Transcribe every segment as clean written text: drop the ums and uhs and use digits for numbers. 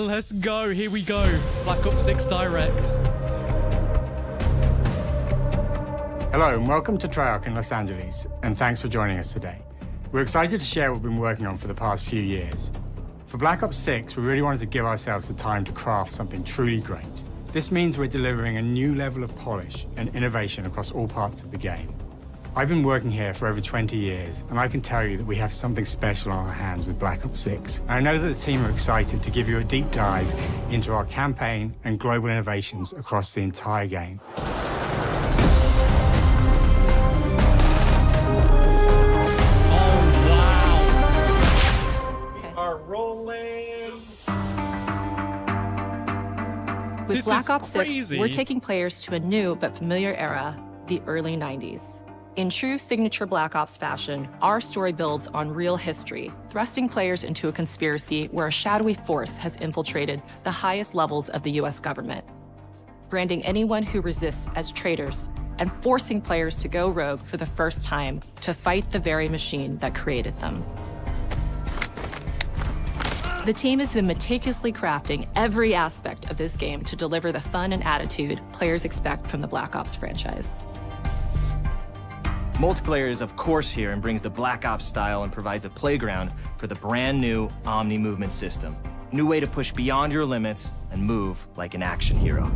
Let's go. Here we go. Black Ops 6 Direct. Hello and welcome to Treyarch in Los Angeles, and thanks for joining us today. We're excited to share what we've been working on for the past few years. For Black Ops 6, we really wanted to give ourselves the time to craft something truly great. This means we're delivering a new level of polish and innovation across all parts of the game. I've been working here for over 20 years, and I can tell you that we have something special on our hands with Black Ops 6. And I know that the team are excited to give you a deep dive into our campaign and global innovations across the entire game. With Black Ops 6, we're taking players to a new but familiar era, the early 90s. In true signature Black Ops fashion, our story builds on real history, thrusting players into a conspiracy where a shadowy force has infiltrated the highest levels of the US government, branding anyone who resists as traitors and forcing players to go rogue for the first time to fight the very machine that created them. The team has been meticulously crafting every aspect of this game to deliver the fun and attitude players expect from the Black Ops franchise. Multiplayer is of course here and brings the Black Ops style and provides a playground for the brand new Omni movement system. New way to push beyond your limits and move like an action hero.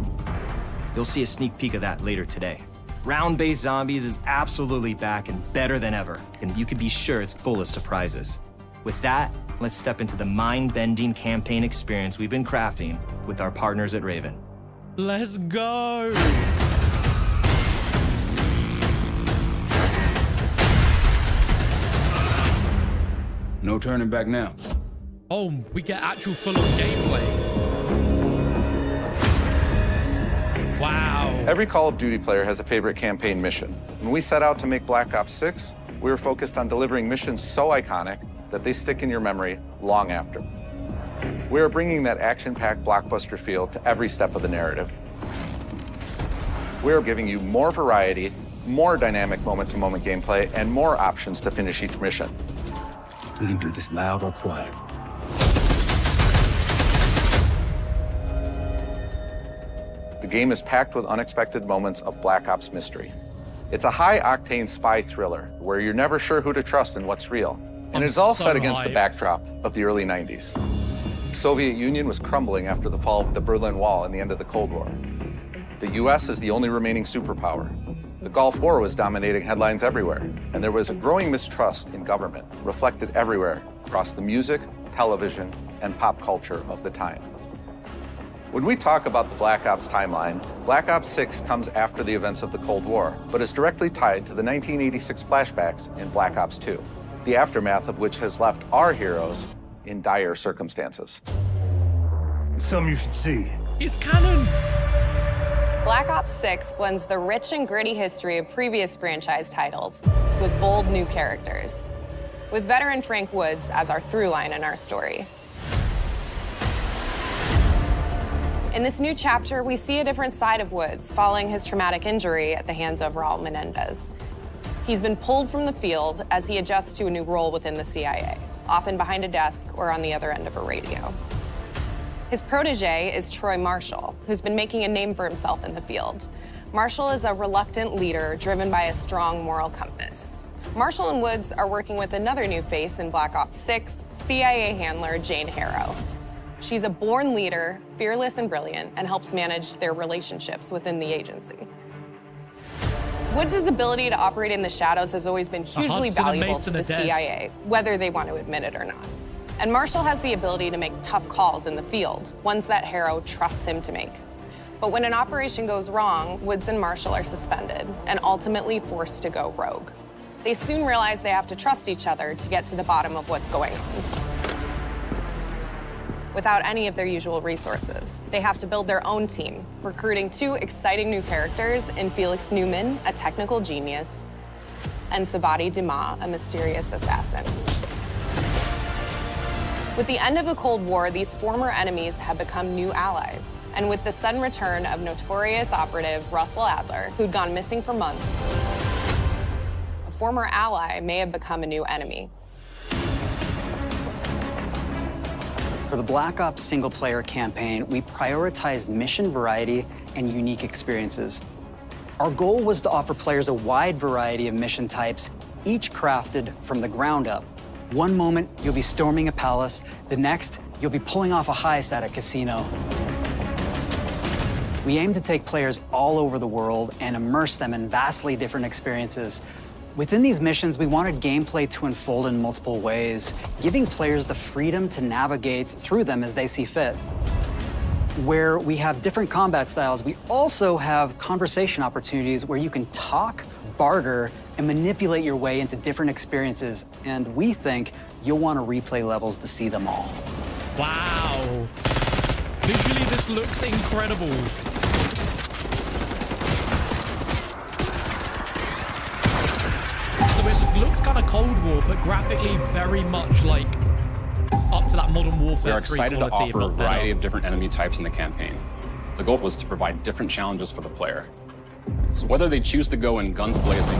You'll see a sneak peek of that later today. Round-based zombies is absolutely back and better than ever, and you can be sure it's full of surprises. With that, let's step into the mind-bending campaign experience we've been crafting with our partners at Raven. Let's go. No turning back now. Oh, we get actual full-on gameplay. Wow. Every Call of Duty player has a favorite campaign mission. When we set out to make Black Ops 6, we were focused on delivering missions so iconic that they stick in your memory long after. We are bringing that action-packed blockbuster feel to every step of the narrative. We are giving you more variety, more dynamic moment-to-moment gameplay, and more options to finish each mission. We can do this loud or quiet. The game is packed with unexpected moments of Black Ops mystery. It's a high-octane spy thriller where you're never sure who to trust and what's real. And it's all set against the backdrop of the early 90s. The Soviet Union was crumbling after the fall of the Berlin Wall and the end of the Cold War. The US is the only remaining superpower. The Gulf War was dominating headlines everywhere, and there was a growing mistrust in government, reflected everywhere across the music, television, and pop culture of the time. When we talk about the Black Ops timeline, Black Ops 6 comes after the events of the Cold War, but is directly tied to the 1986 flashbacks in Black Ops 2, the aftermath of which has left our heroes in dire circumstances. Something you should see. It's canon. Black Ops 6 blends the rich and gritty history of previous franchise titles with bold new characters, with veteran Frank Woods as our through line in our story. In this new chapter, we see a different side of Woods following his traumatic injury at the hands of Raul Menendez. He's been pulled from the field as he adjusts to a new role within the CIA, often behind a desk or on the other end of a radio. His protege is Troy Marshall, who's been making a name for himself in the field. Marshall is a reluctant leader driven by a strong moral compass. Marshall and Woods are working with another new face in Black Ops 6, CIA handler Jane Harrow. She's a born leader, fearless and brilliant, and helps manage their relationships within the agency. Woods' ability to operate in the shadows has always been hugely valuable to the CIA, whether they want to admit it or not. And Marshall has the ability to make tough calls in the field, ones that Harrow trusts him to make. But when an operation goes wrong, Woods and Marshall are suspended and ultimately forced to go rogue. They soon realize they have to trust each other to get to the bottom of what's going on. Without any of their usual resources, they have to build their own team, recruiting two exciting new characters in Felix Newman, a technical genius, and Savati Dumas, a mysterious assassin. With the end of the Cold War, these former enemies have become new allies. And with the sudden return of notorious operative Russell Adler, who'd gone missing for months, a former ally may have become a new enemy. For the Black Ops single-player campaign, we prioritized mission variety and unique experiences. Our goal was to offer players a wide variety of mission types, each crafted from the ground up. One moment, you'll be storming a palace. The next, you'll be pulling off a heist at a casino. We aim to take players all over the world and immerse them in vastly different experiences. Within these missions, we wanted gameplay to unfold in multiple ways, giving players the freedom to navigate through them as they see fit. Where we have different combat styles, we also have conversation opportunities where you can talk, barter, and manipulate your way into different experiences. And we think you'll want to replay levels to see them all. Wow. Visually, this looks incredible. So it looks kind of Cold War, but graphically very much like up to that Modern Warfare 3 We are excited to quality, offer a if not variety better. of different enemy types in the campaign. The goal was to provide different challenges for the player. So whether they choose to go in guns blazing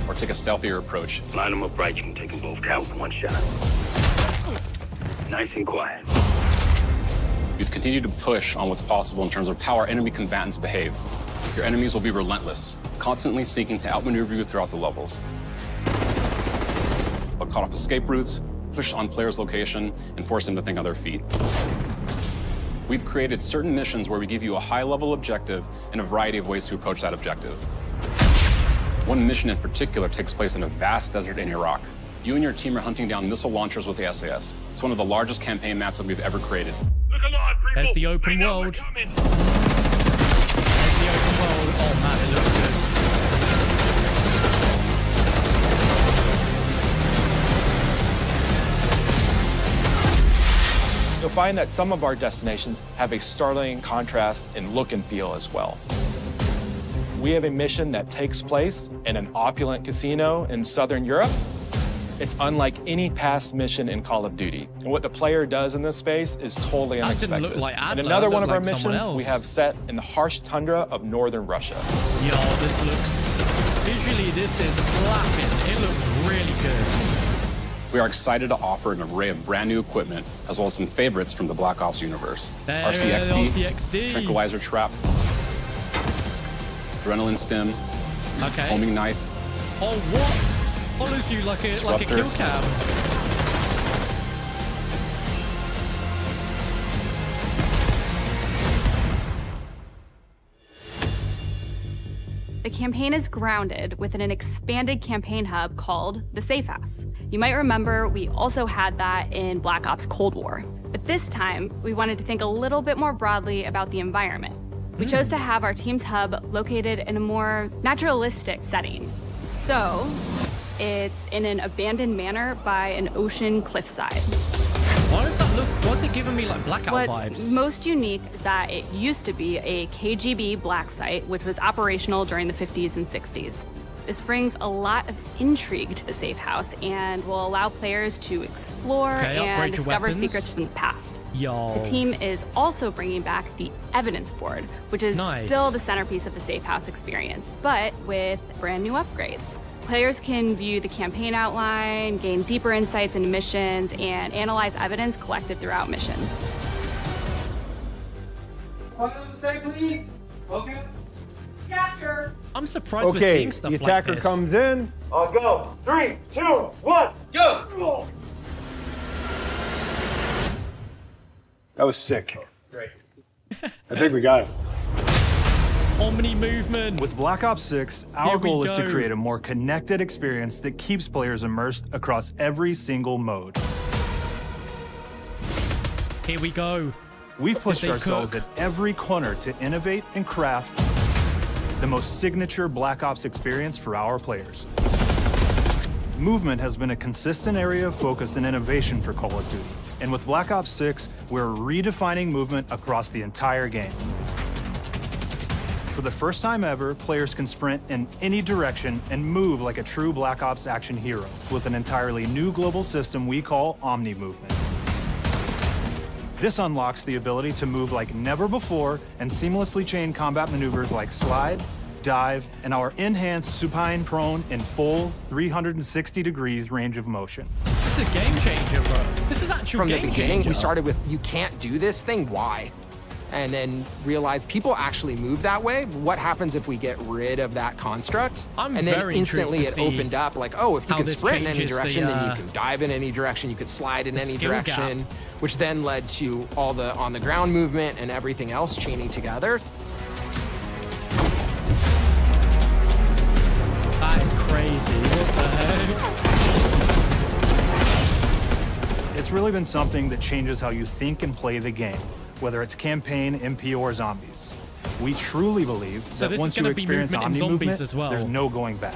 or take a stealthier approach, Line them up right, you can take them both down with one shot. Nice and quiet. you've continued to push on what's possible in terms of how our enemy combatants behave. Your enemies will be relentless, constantly seeking to outmaneuver you throughout the levels. They'll cut off escape routes, push on players' location, and force them to think on their feet. We've created certain missions where we give you a high-level objective and a variety of ways to approach that objective. One mission in particular takes place in a vast desert in Iraq. You and your team are hunting down missile launchers with the SAS. It's one of the largest campaign maps that we've ever created. There's the open world. There's the open world. Oh man, it looks good. You'll find that some of our destinations have a startling contrast in look and feel as well. We have a mission that takes place in an opulent casino in Southern Europe. It's unlike any past mission in Call of Duty. And what the player does in this space is totally That didn't unexpected. look like Adler, And another it one of looked our like someone missions we else. have set in the harsh tundra of northern Russia. Yo, this looks... Visually, this is slapping. It looks really good. We are excited to offer an array of brand new equipment, as well as some favorites from the Black Ops universe. RCXD, Tranquilizer Trap, Adrenaline Stim, Okay. Homing Knife, Oh, what? Follows you like a Disruptor. kill cam. The campaign is grounded within an expanded campaign hub called the Safe House. You might remember we also had that in Black Ops Cold War. But this time, we wanted to think a little bit more broadly about the environment. We chose to have our team's hub located in a more naturalistic setting. So, it's in an abandoned manor by an ocean cliffside. Why does that look... Why is it giving me like Blackout What's vibes? most unique is that it used to be a KGB black site, which was operational during the 50s and 60s. This brings a lot of intrigue to the Safe House and will allow players to explore Okay, and upgrade your discover weapons. secrets from the past. Yo. The team is also bringing back the evidence board, which is Nice. still the centerpiece of the Safe House experience, but with brand new upgrades. Players can view the campaign outline, gain deeper insights into missions, and analyze evidence collected throughout missions. I'm surprised we're seeing stuff the like attacker this. comes in. I'll go. 3, 2, 1, go! That was sick. Great. I think we got it. Omni movement. With Black Ops 6, Here our we goal is to go. create a more connected experience that keeps players immersed across every single mode. Here we go. We've pushed they ourselves cook? at every corner to innovate and craft the most signature Black Ops experience for our players. Movement has been a consistent area of focus and innovation for Call of Duty. And with Black Ops 6, we're redefining movement across the entire game. For the first time ever, players can sprint in any direction and move like a true Black Ops action hero with an entirely new global system we call Omni movement. This unlocks the ability to move like never before and seamlessly chain combat maneuvers like slide, dive, and our enhanced supine prone in full 360 degrees range of motion. This is a game changer, bro. This is actual From the game beginning, changer. we started with, you can't do this thing, why? And then realized people actually move that way. What happens if we get rid of that construct? I'm and then very instantly intrigued it to see opened up like, oh, if you how can this sprint in any changes direction, the, then you can dive in any direction, you could slide in any skill direction, gap. which then led to all the on-the-ground movement and everything else chaining together. That is crazy. What the heck? It's really been something that changes how you think and play the game, whether it's campaign, MP, or zombies. We truly believe So that this once is you gonna be experience movement in Omni zombies movement, as well. there's no going back.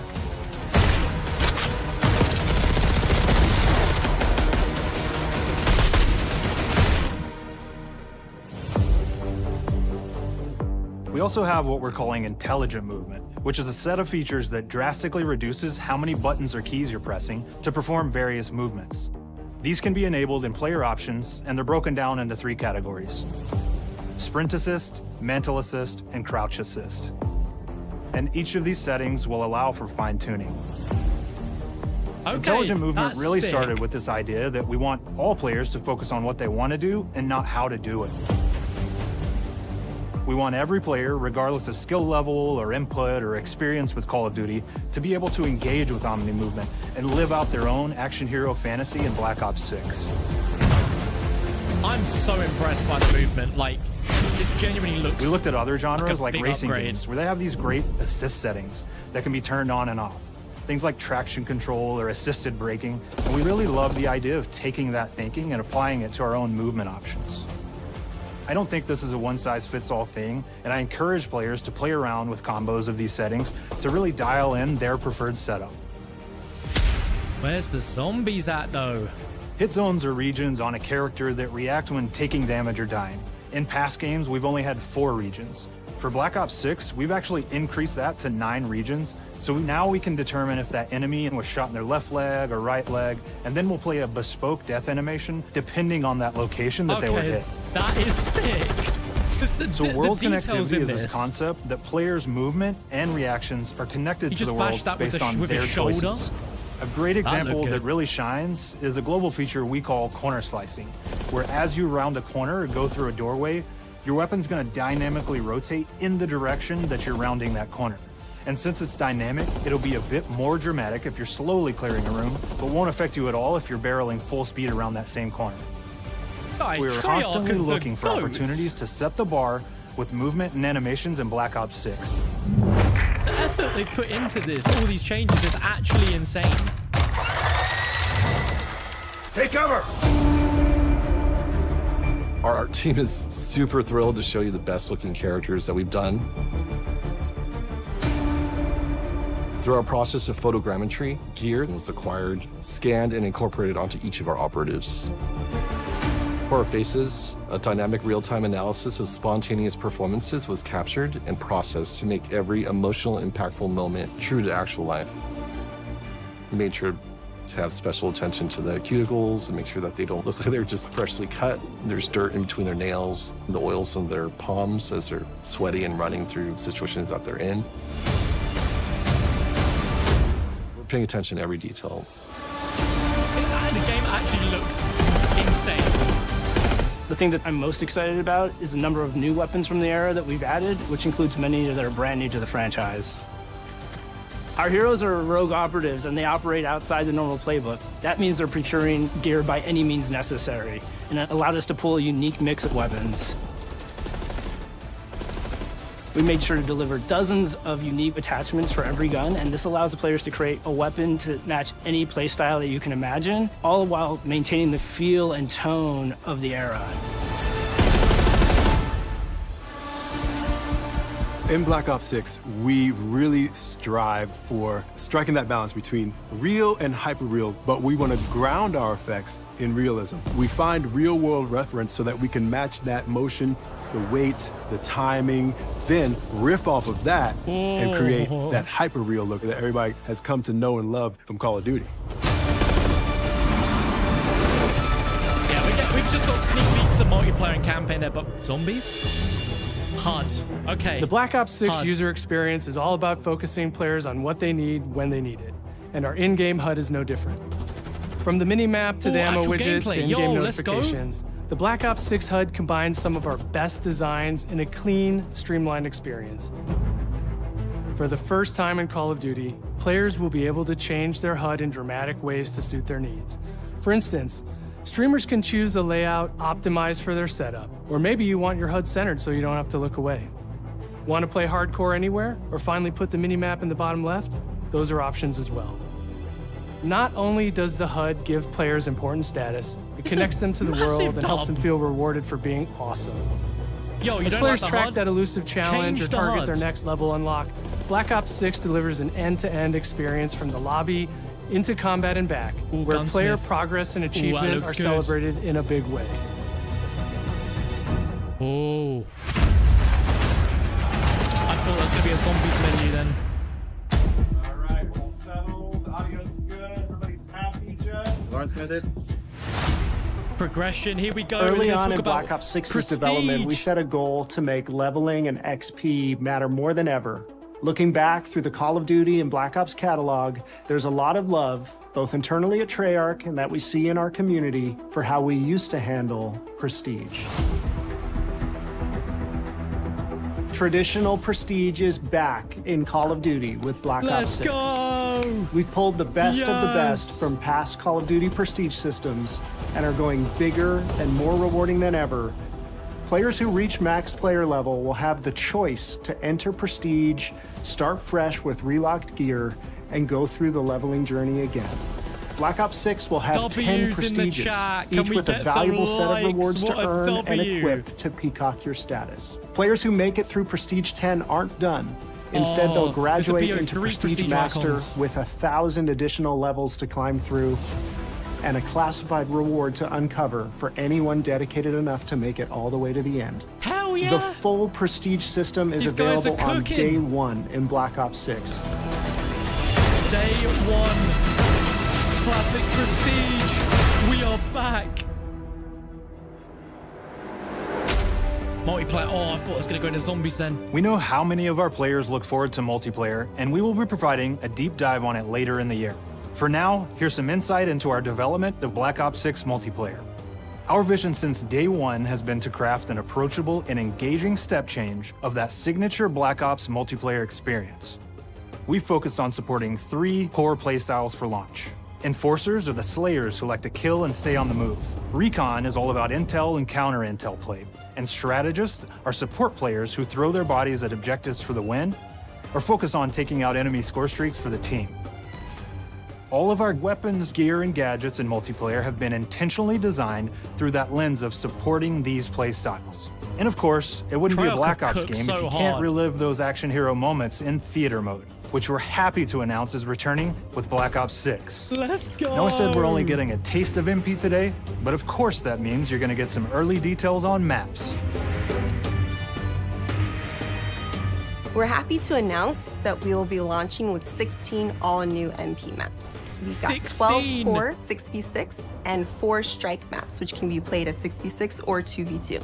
We also have what we're calling intelligent movement, which is a set of features that drastically reduces how many buttons or keys you're pressing to perform various movements. These can be enabled in player options, and they're broken down into 3 categories: sprint assist, mantle assist, and crouch assist. And each of these settings will allow for fine-tuning. Okay, Intelligent movement that's really sick. started with this idea that we want all players to focus on what they want to do and not how to do it. We want every player, regardless of skill level or input or experience with Call of Duty, to be able to engage with Omni movement and live out their own action hero fantasy in Black Ops 6. I'm so impressed by the movement. Like, this genuinely looks. We looked at other genres like big racing upgrade. games, where they have these great assist settings that can be turned on and off. Things like traction control or assisted braking. And we really love the idea of taking that thinking and applying it to our own movement options. I don't think this is a one-size-fits-all thing, and I encourage players to play around with combos of these settings to really dial in their preferred setup. Where's the zombies at, though? Hit zones are regions on a character that react when taking damage or dying. In past games, we've only had 4 regions. For Black Ops 6, we've actually increased that to 9 regions, so now we can determine if that enemy was shot in their left leg or right leg, and then we'll play a bespoke death animation depending on that location that they were hit. That is sick. So world details connectivity in is this concept that players' movement and reactions are connected to just the world bashed that with based the on with his their shoulder? choices. A great That example looked that good. really shines is a global feature we call corner slicing, where as you round a corner or go through a doorway, your weapon's going to dynamically rotate in the direction that you're rounding that corner. And since it's dynamic, it'll be a bit more dramatic if you're slowly clearing a room, but won't affect you at all if you're barreling full speed around that same corner. Guys, We're Treyarch constantly and the looking for goats. opportunities to set the bar with movement and animations in Black Ops 6. The effort they've put into this, all these changes, is actually insane. Take cover! Our art team is super thrilled to show you the best looking characters that we've done. Through our process of photogrammetry, gear was acquired, scanned, and incorporated onto each of our operatives. For our faces, a dynamic real-time analysis of spontaneous performances was captured and processed to make every emotional, impactful moment true to actual life. We made sure to have special attention to the cuticles and make sure that they don't look like they're just freshly cut. There's dirt in between their nails, the oils on their palms as they're sweaty and running through situations that they're in. We're paying attention to every detail. The game actually looks insane. The thing that I'm most excited about is the number of new weapons from the era that we've added, which includes many that are brand new to the franchise. Our heroes are rogue operatives, and they operate outside the normal playbook. That means they're procuring gear by any means necessary, and it allowed us to pull a unique mix of weapons. We made sure to deliver dozens of unique attachments for every gun, and this allows the players to create a weapon to match any playstyle that you can imagine, all while maintaining the feel and tone of the era. In Black Ops 6, we really strive for striking that balance between real and hyper-real, but we want to ground our effects in realism. We find real-world reference so that we can match that motion, the weight, the timing, then riff off of that and create that hyper-real look that everybody has come to know and love from Call of Duty. Yeah, we've just got sneak peeks of multiplayer and campaign there, but zombies? HUD. Okay. The Black Ops 6 HUD. user experience is all about focusing players on what they need when they need it, and our in-game HUD is no different. From the mini-map to the ammo actual widget gameplay. to in-game Yo, let's go. notifications, the Black Ops 6 HUD combines some of our best designs in a clean, streamlined experience. For the first time in Call of Duty, players will be able to change their HUD in dramatic ways to suit their needs. For instance, streamers can choose a layout optimized for their setup, or maybe you want your HUD centered so you don't have to look away. Want to play hardcore anywhere, or finally put the mini-map in the bottom left? Those are options as well. Not only does the HUD give players important status, it connects them to the world and helps them feel rewarded for being awesome. Yo, you As don't players like the track HUD? that elusive challenge Change or the target HUD. their next level unlock, Black Ops 6 delivers an end-to-end experience from the lobby into combat and back, where player gunsmith. progress and Ooh, that achievement looks are good. celebrated in a big way. Oh. I thought there was going to be a zombies menu then. All right, we're all settled. Audio's good. Everybody's happy, Jeff. Lawrence Smith. Progression, here we go. Early We're gonna on talk in about Black Ops 6's prestige. development, we set a goal to make leveling and XP matter more than ever. Looking back through the Call of Duty and Black Ops catalog, there's a lot of love, both internally at Treyarch and that we see in our community, for how we used to handle prestige. Traditional prestige is back in Call of Duty with Black Ops 6. Go! We've pulled the best of the best Yes! from past Call of Duty prestige systems and are going bigger and more rewarding than ever. Players who reach max player level will have the choice to enter prestige, start fresh with relocked gear, and go through the leveling journey again. Black Ops 6 will have 10 W's in the prestiges, chat. Can each we with a get some valuable set of likes? rewards to What a earn and W. equip to peacock your status. Players who make it through Prestige 10 aren't done. Instead, Oh, they'll this will graduate be into three Prestige Master icons. with 1,000 additional levels to climb through and a classified reward to uncover for anyone dedicated enough to make it all the way to the end. Hell yeah! The full Prestige system is These guys are available on cooking. day one in Black Ops 6. Day one. Classic prestige. We are back. Multiplayer. Oh, I thought it was going to go into zombies then. We know how many of our players look forward to multiplayer, and we will be providing a deep dive on it later in the year. For now, here's some insight into our development of Black Ops 6 multiplayer. Our vision since day one has been to craft an approachable and engaging step change of that signature Black Ops multiplayer experience. We focused on supporting 3 core playstyles for launch. Enforcers are the slayers who like to kill and stay on the move. Recon is all about intel and counter-intel play. And strategists are support players who throw their bodies at objectives for the win or focus on taking out enemy score streaks for the team. All of our weapons, gear, and gadgets in multiplayer have been intentionally designed through that lens of supporting these play styles. And of course, it wouldn't be a Treyarch Black have Ops cooked game so if you can't hard. relive those action hero moments in theater mode, which we're happy to announce is returning with Black Ops 6. Let's go. Now I said we're only getting a taste of MP today, but of course that means you're gonna get some early details on maps. We're happy to announce that we will be launching with 16 all-new MP maps. We've got 12 core 6v6 and 4 strike maps, which can be played as 6v6 or 2v2.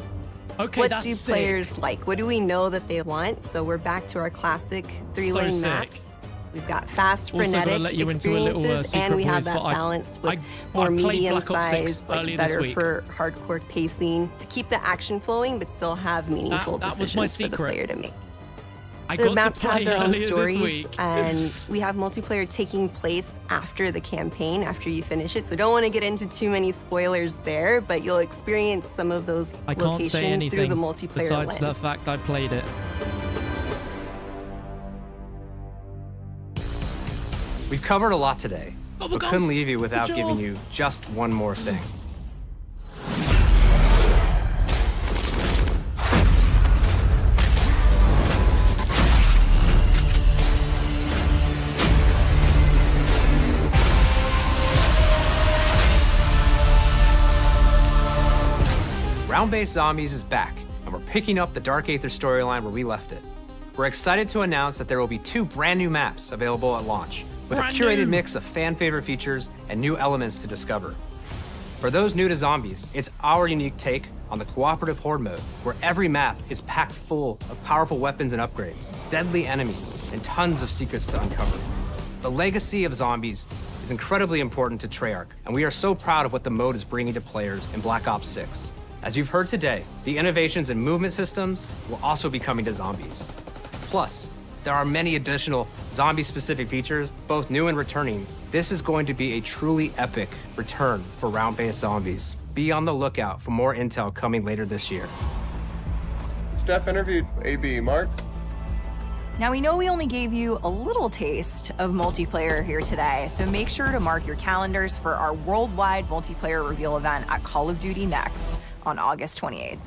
Okay, what that's do sick. players like? What do we know that they want? So we're back to our classic 3-lane sick. maps. We've got fast, Also gonna frenetic let you into a little, experiences, secret and we have voice, that but I- balance with I more played medium Black Ops 6 size, earlier like this better week. for hardcore pacing to keep the action flowing, but still have meaningful that was my decisions for the secret. player to make. I The got maps to have play their own earlier this stories, week. and we have multiplayer taking place after the campaign, after you finish it. So don't want to get into too many spoilers there, but you'll experience some of those I can't locations say anything through the multiplayer besides lens. the fact I played it. We've covered a lot today, but Bubblegums. couldn't leave you without Good giving job. you just one more thing. Round-based Zombies is back, and we're picking up the Dark Aether storyline where we left it. We're excited to announce that there will be 2 brand new maps available at launch, with Brand a curated new. mix of fan-favorite features and new elements to discover. For those new to Zombies, it's our unique take on the cooperative horde mode, where every map is packed full of powerful weapons and upgrades, deadly enemies, and tons of secrets to uncover. The legacy of Zombies is incredibly important to Treyarch, and we are so proud of what the mode is bringing to players in Black Ops 6. As you've heard today, the innovations in movement systems will also be coming to zombies. Plus, there are many additional zombie-specific features, both new and returning. This is going to be a truly epic return for round-based zombies. Be on the lookout for more intel coming later this year. Steph interviewed AB. Mark? Now, we know we only gave you a little taste of multiplayer here today, so make sure to mark your calendars for our worldwide multiplayer reveal event at Call of Duty Next on August 28th.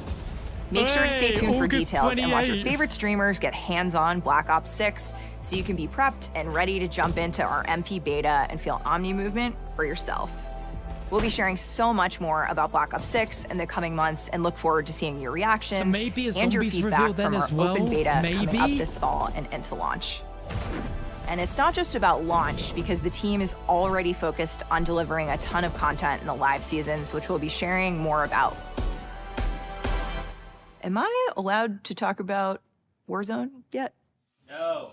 Make sure to stay tuned for details and watch your favorite streamers get hands-on Black Ops 6 so you can be prepped and ready to jump into our MP beta and feel Omni movement for yourself. We'll be sharing so much more about Black Ops 6 in the coming months and look forward to seeing your reactions and your feedback from our open beta coming up this fall and into launch. And it's not just about launch, because the team is already focused on delivering a ton of content in the live seasons, which we'll be sharing more about. Am I allowed to talk about Warzone yet? No.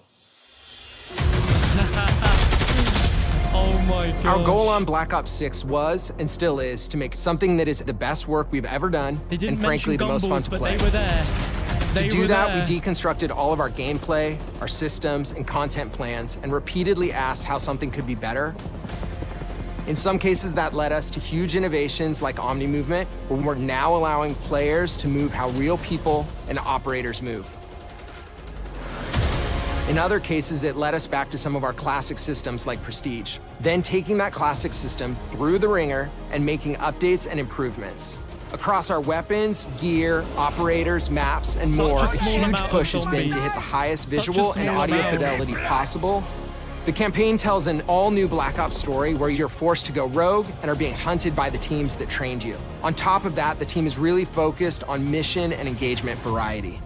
Oh my god. Our goal on Black Ops 6 was, and still is, to make something that is the best work we've ever done, and frankly, the most fun to play. They were there. To do that, we deconstructed all of our gameplay, our systems, and content plans, and repeatedly asked how something could be better. In some cases, that led us to huge innovations like Omni movement, where we're now allowing players to move how real people and operators move. In other cases, it led us back to some of our classic systems like Prestige, then taking that classic system through the ringer and making updates and improvements. Across our weapons, gear, operators, maps, and more, a huge push has been to hit the highest visual and audio fidelity possible. The campaign tells an all-new Black Ops story where you're forced to go rogue and are being hunted by the teams that trained you. On top of that, the team is really focused on mission and engagement variety.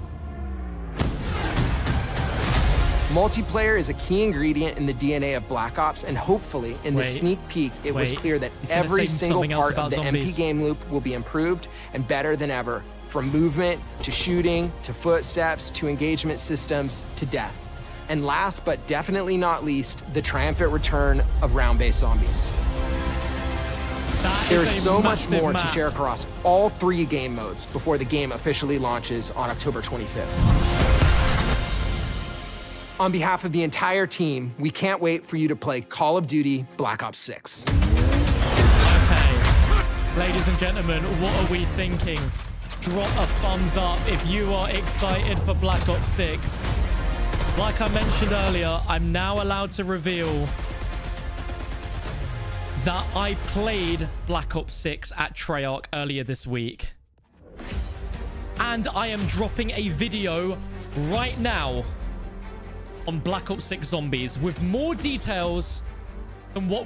Multiplayer is a key ingredient in the DNA of Black Ops, and hopefully, in the sneak peek, it was clear that every single part of the MP game loop will be improved and better than ever, from movement, to shooting, to footsteps, to engagement systems, to death. And last but definitely not least, the triumphant return of round-based zombies. There is so much more to share across all 3 game modes before the game officially launches on October 25th. On behalf of the entire team, we can't wait for you to play Call of Duty Black Ops 6. Okay, ladies and gentlemen, what are we thinking? Drop a thumbs up if you are excited for Black Ops 6. Like I mentioned earlier, I'm now allowed to reveal that I played Black Ops 6 at Treyarch earlier this week. And I am dropping a video right now on Black Ops 6 Zombies with more details than what we